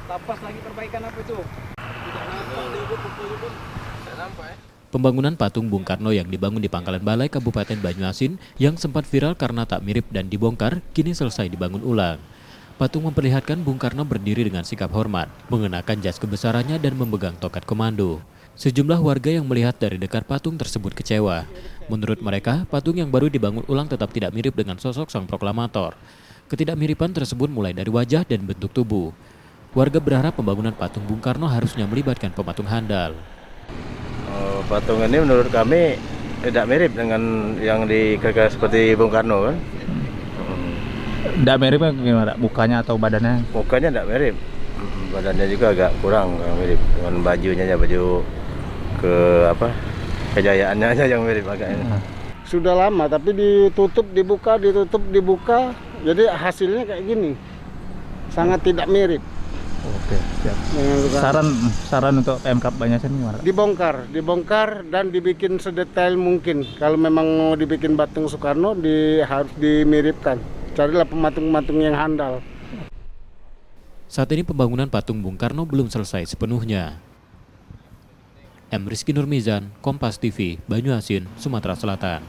tapas lagi perbaikan apa itu? Tidak nampak ya. Pembangunan patung Bung Karno yang dibangun di Pangkalan Balai Kabupaten Banyuasin yang sempat viral karena tak mirip dan dibongkar, kini selesai dibangun ulang. Patung memperlihatkan Bung Karno berdiri dengan sikap hormat, mengenakan jas kebesarannya dan memegang tongkat komando. Sejumlah warga yang melihat dari dekat patung tersebut kecewa. Menurut mereka, patung yang baru dibangun ulang tetap tidak mirip dengan sosok sang proklamator. Ketidakmiripan tersebut mulai dari wajah dan bentuk tubuh. Warga berharap pembangunan patung Bung Karno harusnya melibatkan pematung handal. Patung ini menurut kami tidak mirip dengan yang dikira seperti Bung Karno kan. Tidak miripnya gimana? Mukanya atau badannya? Mukanya tidak mirip, badannya juga agak kurang mirip dengan bajunya aja, baju kejayaannya aja yang mirip agaknya. Sudah lama tapi ditutup dibuka, jadi hasilnya kayak gini, sangat tidak mirip. Oke, siap. Saran untuk Pemkab Banyuasin gimana? Dibongkar dan dibikin sedetail mungkin. Kalau memang mau dibikin patung Soekarno, harus dimiripkan. Carilah pematung-pematung yang handal. Saat ini pembangunan patung Bung Karno belum selesai sepenuhnya. M. Rizky Nurmizan, Kompas TV, Banyuasin, Sumatera Selatan.